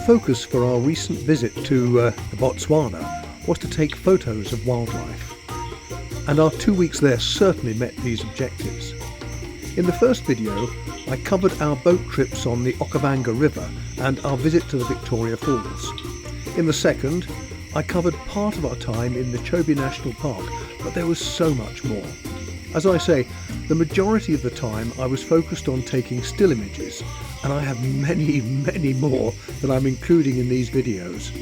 focus for our recent visit to Botswana was to take photos of wildlife, and our 2 weeks there certainly met these objectives. In the first video, I covered our boat trips on the Okavango River and our visit to the Victoria Falls. In the second, I covered part of our time in the Chobe National Park, but there was so much more. As I say, the majority of the time I was focused on taking still images, and I have many more that I'm including in these videos.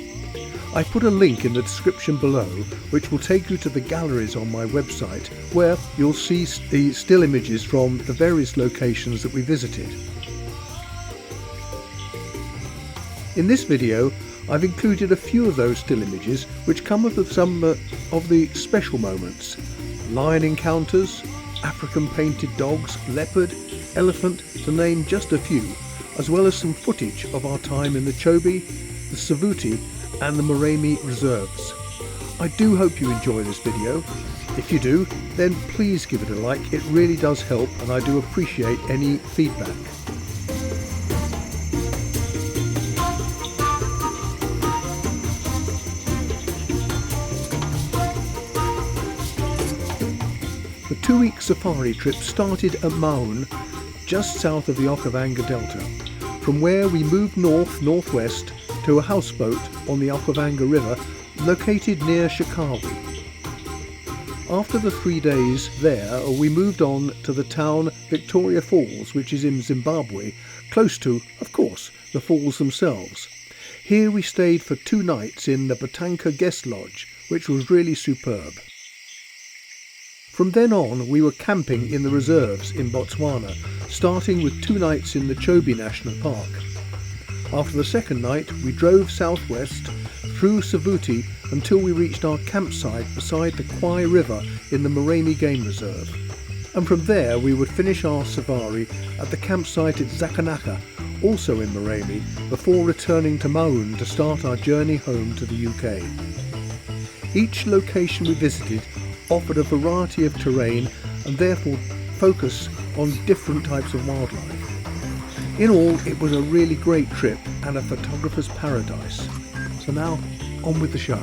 I put a link in the description below which will take you to the galleries on my website where you'll see the still images from the various locations that we visited. In this video I've included a few of those still images which come of some of the special moments: lion encounters, African painted dogs, leopard, elephant, to name just a few, as well as some footage of our time in the Chobe, the Savuti and the Moremi reserves. I do hope you enjoy this video. If you do, then please give it a like, it really does help and I do appreciate any feedback. The 2-week safari trip started at Maun, just south of the Okavango Delta, from where we moved northwest to a houseboat on the Okavango River located near Shikawi. After the 3 days there, we moved on to the town Victoria Falls, which is in Zimbabwe, close to, of course, the falls themselves. Here we stayed for 2 nights in the Batanka Guest Lodge, which was really superb. From then on, we were camping in the reserves in Botswana, starting with 2 nights in the Chobe National Park. After the second night, we drove southwest through Savuti until we reached our campsite beside the Kwai River in the Moremi Game Reserve. And from there, we would finish our safari at the campsite at Zakanaka, also in Moremi, before returning to Maun to start our journey home to the UK. Each location we visited offered a variety of terrain and therefore focus on different types of wildlife. In all, it was a really great trip and a photographer's paradise. So now, on with the show.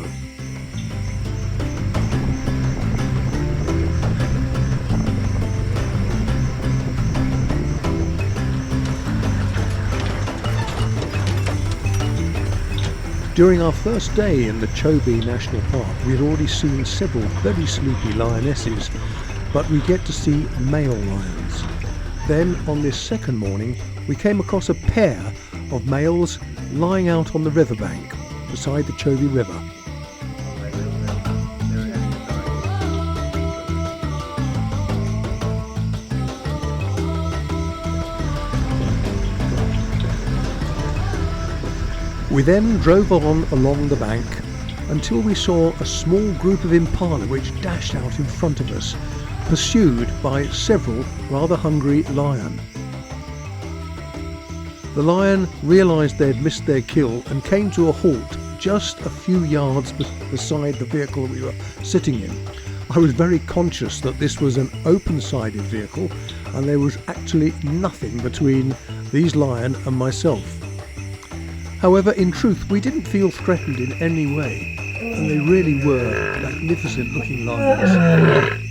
During our first day in the Chobe National Park, we had already seen several very sleepy lionesses, but we get to see male lions. Then, on this second morning, we came across a pair of males lying out on the riverbank beside the Chobe River. We then drove on along the bank until we saw a small group of impala which dashed out in front of us, pursued by several rather hungry lion. The lion realised they had missed their kill and came to a halt just a few yards beside the vehicle we were sitting in. I was very conscious that this was an open-sided vehicle and there was actually nothing between these lion and myself. However, in truth, we didn't feel threatened in any way, and they really were magnificent looking lions.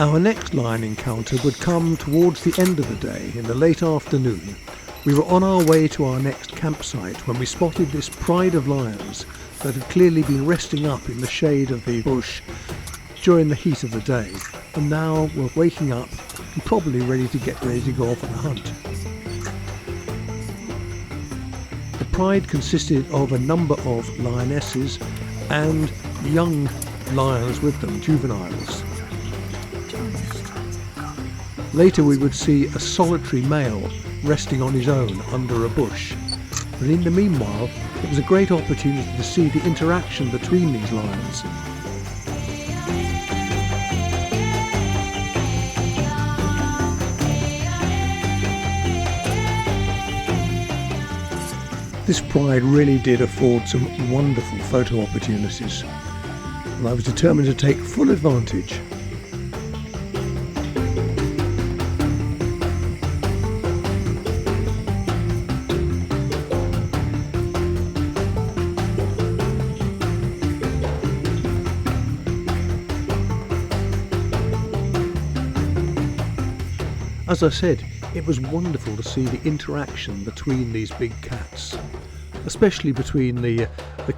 Our next lion encounter would come towards the end of the day, in the late afternoon. We were on our way to our next campsite when we spotted this pride of lions that had clearly been resting up in the shade of the bush during the heat of the day, and now were waking up and probably ready to go off on a hunt. The pride consisted of a number of lionesses and young lions with them, juveniles. Later we would see a solitary male resting on his own under a bush. But in the meanwhile, it was a great opportunity to see the interaction between these lions. This pride really did afford some wonderful photo opportunities, and I was determined to take full advantage. as I said, it was wonderful to see the interaction between these big cats, especially between the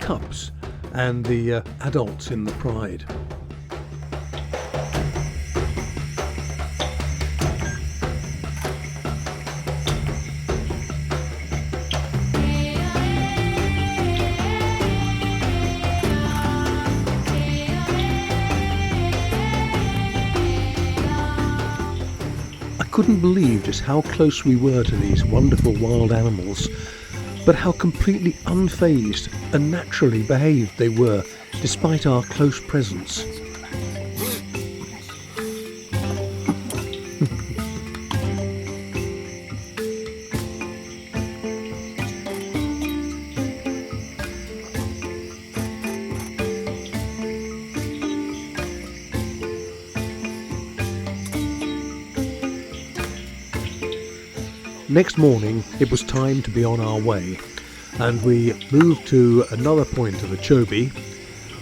cubs and the adults in the pride. I couldn't believe just how close we were to these wonderful wild animals, but how completely unfazed and naturally behaved they were despite our close presence. Next morning it was time to be on our way, and we moved to another point of the Chobe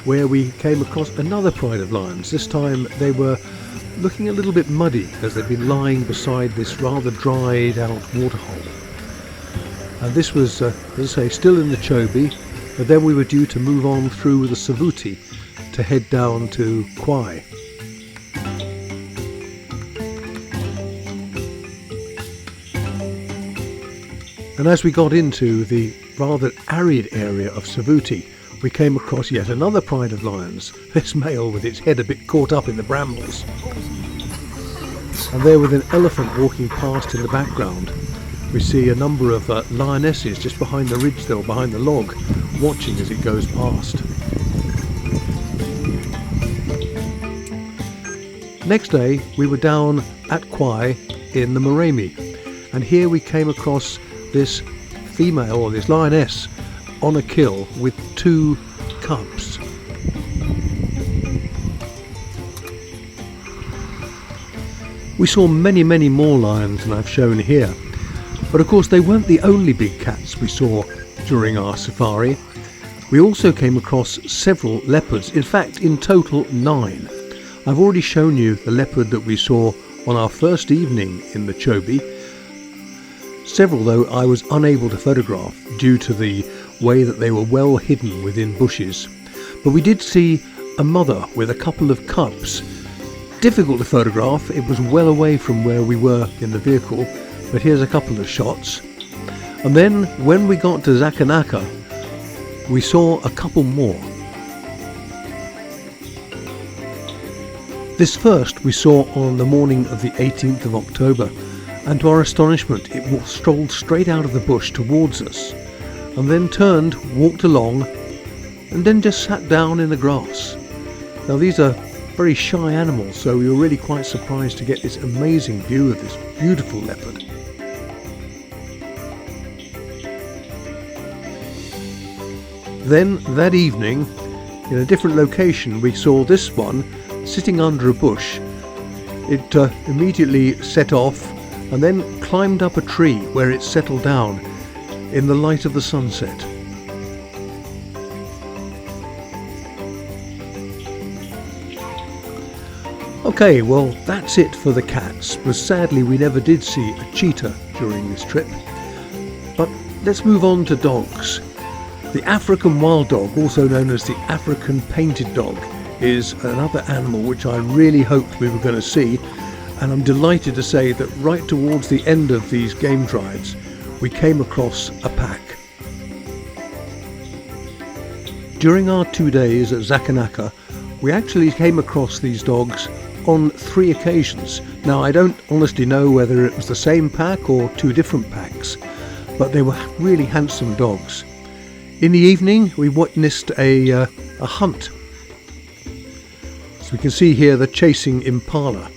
where we came across another pride of lions. This time they were looking a little bit muddy as they'd been lying beside this rather dried out waterhole. And this was, as I say, still in the Chobe, but then we were due to move on through the Savuti to head down to Kwai. And as we got into the rather arid area of Savuti, we came across yet another pride of lions, this male with its head a bit caught up in the brambles. And there, with an elephant walking past in the background, we see a number of lionesses just behind the ridge there, behind the log, watching as it goes past. Next day we were down at Kwai in the Moremi, and here we came across this female, or this lioness, on a kill with 2 cubs. We saw many more lions than I've shown here, but of course they weren't the only big cats we saw during our safari. We also came across several leopards, in fact in total 9. I've already shown you the leopard that we saw on our first evening in the Chobe. Several, though, I was unable to photograph due to the way that they were well hidden within bushes. But we did see a mother with a couple of cubs. Difficult to photograph, it was well away from where we were in the vehicle, but here's a couple of shots. And then when we got to Zakanaka, we saw a couple more. This first we saw on the morning of the 18th of October. And to our astonishment it strolled straight out of the bush towards us, and then turned, walked along, and then just sat down in the grass. Now these are very shy animals, so we were really quite surprised to get this amazing view of this beautiful leopard. Then that evening, in a different location, we saw this one sitting under a bush. It immediately set off and then climbed up a tree where it settled down in the light of the sunset. Okay, well that's it for the cats, but sadly we never did see a cheetah during this trip. But let's move on to dogs. The African wild dog, also known as the African painted dog, is another animal which I really hoped we were going to see. And I'm delighted to say that right towards the end of these game drives, we came across a pack. During our 2 days at Zakanaka, we actually came across these dogs on 3 occasions. Now I don't honestly know whether it was the same pack or 2 different packs, but they were really handsome dogs. In the evening we witnessed a hunt. So we can see here the chasing impala.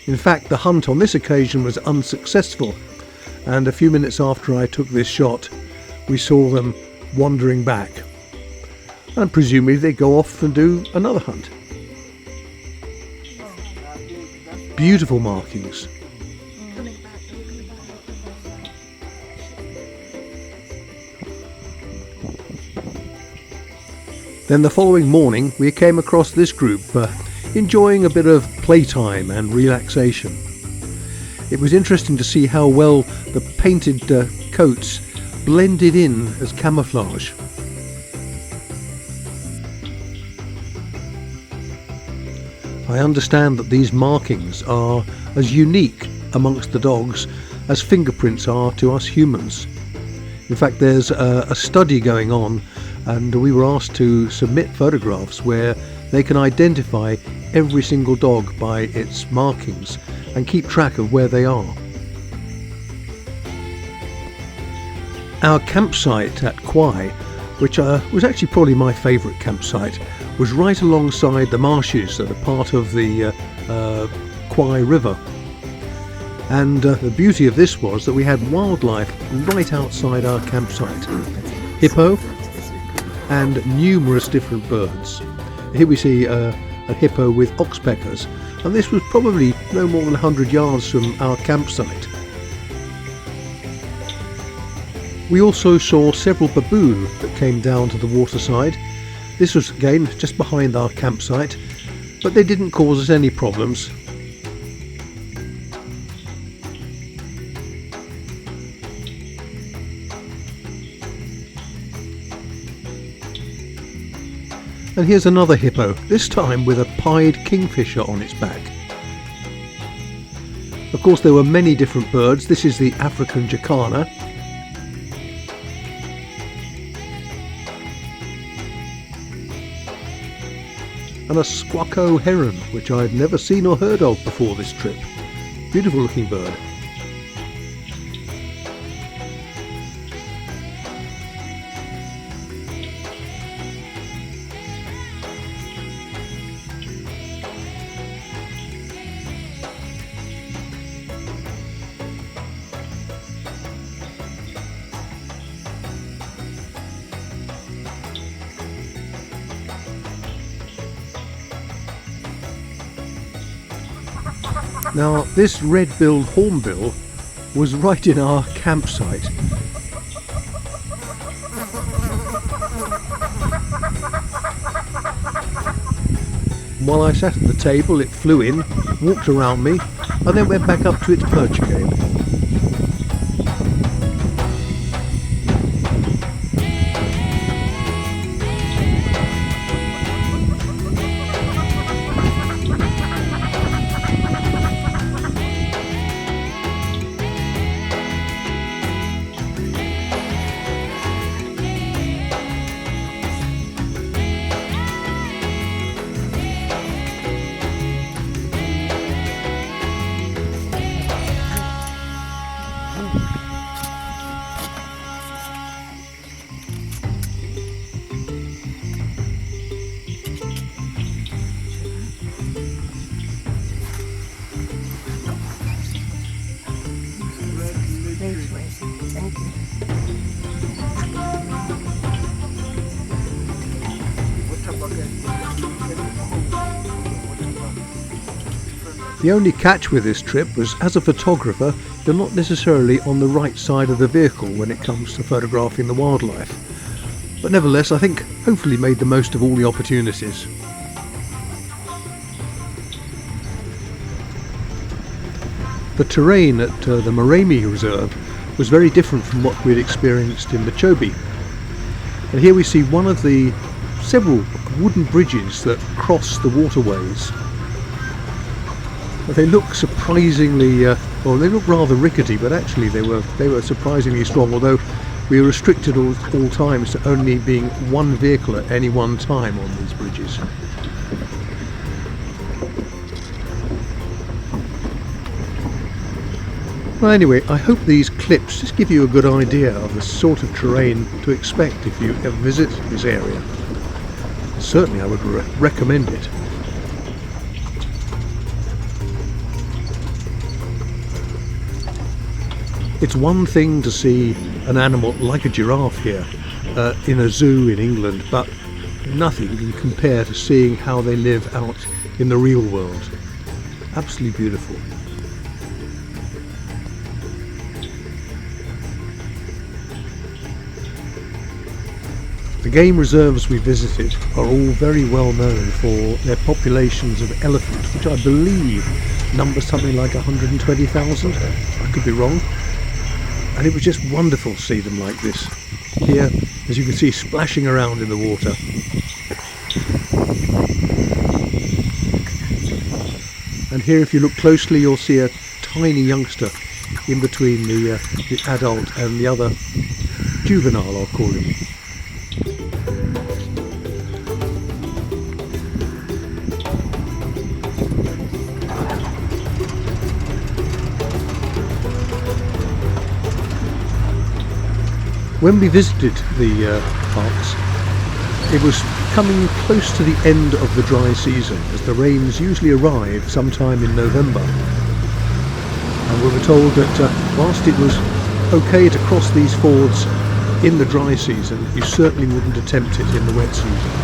In fact, the hunt on this occasion was unsuccessful, and a few minutes after I took this shot, we saw them wandering back. And presumably they go off and do another hunt. Beautiful markings. Then the following morning we came across this group enjoying a bit of playtime and relaxation. It was interesting to see how well the painted coats blended in as camouflage. I understand that these markings are as unique amongst the dogs as fingerprints are to us humans. In fact, there's a study going on, and we were asked to submit photographs where they can identify every single dog by its markings and keep track of where they are. Our campsite at Kwai, which was actually probably my favourite campsite, was right alongside the marshes that are part of the Kwai River. And the beauty of this was that we had wildlife right outside our campsite. Hippo and numerous different birds. Here we see a hippo with oxpeckers, and this was probably no more than 100 yards from our campsite. We also saw several baboon that came down to the waterside. This was again just behind our campsite, but they didn't cause us any problems. And here's another hippo, this time with a pied kingfisher on its back. Of course, there were many different birds. This is the African jacana. And a squacco heron, which I'd never seen or heard of before this trip. Beautiful looking bird. Now, this red-billed hornbill was right in our campsite. While I sat at the table, it flew in, walked around me, and then went back up to its perch again. Thank you. The only catch with this trip was, as a photographer, you're not necessarily on the right side of the vehicle when it comes to photographing the wildlife. But nevertheless, I think hopefully made the most of all the opportunities. The terrain at the Moremi Reserve was very different from what we'd experienced in Machobi. And here we see one of the several wooden bridges that cross the waterways. They look surprisingly, well, they look rather rickety, but actually they were surprisingly strong, although we were restricted all times to only being one vehicle at any one time on these bridges. Well, anyway, I hope these clips just give you a good idea of the sort of terrain to expect if you ever visit this area. Certainly I would recommend it. It's one thing to see an animal like a giraffe here in a zoo in England, but nothing can compare to seeing how they live out in the real world. Absolutely beautiful. game reserves we visited are all very well known for their populations of elephant, which I believe number something like 120,000. I could be wrong. And it was just wonderful to see them like this. Here, as you can see, splashing around in the water. And here, if you look closely, you'll see a tiny youngster in between the adult and the other juvenile, I'll call him. When we visited the parks, it was coming close to the end of the dry season, as the rains usually arrive sometime in November. And we were told that whilst it was okay to cross these fords in the dry season, you certainly wouldn't attempt it in the wet season.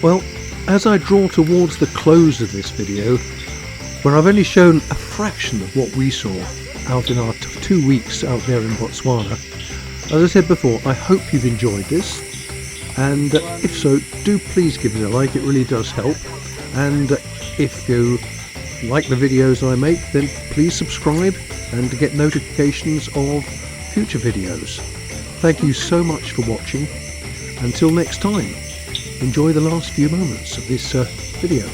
Well, as I draw towards the close of this video, where I've only shown a fraction of what we saw out in our 2 weeks out there in Botswana, as I said before, I hope you've enjoyed this, and if so, do please give it a like, it really does help. And if you like the videos I make, then please subscribe and get notifications of future videos. Thank you so much for watching. Until next time, enjoy the last few moments of this video.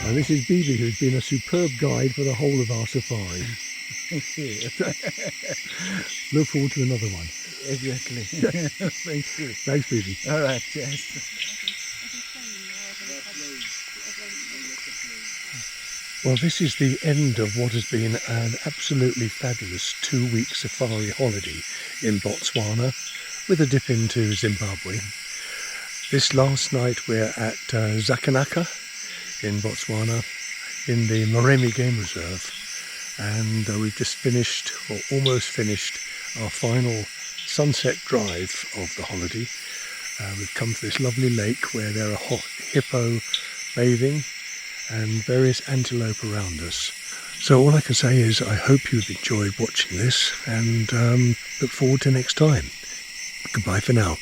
And this is Bibi, who's been a superb guide for the whole of our safari. Thank you. Look forward to another one. Exactly. Thank you. Thanks, Bibi. All right, cheers. Well, this is the end of what has been an absolutely fabulous 2-week safari holiday in Botswana, with a dip into Zimbabwe. This last night we're at Zakanaka in Botswana, in the Moremi Game Reserve, and we've just finished, or almost finished, our final sunset drive of the holiday. We've come to this lovely lake where there are hippo bathing and various antelope around us. So all I can say is I hope you've enjoyed watching this, and look forward to next time. Goodbye for now.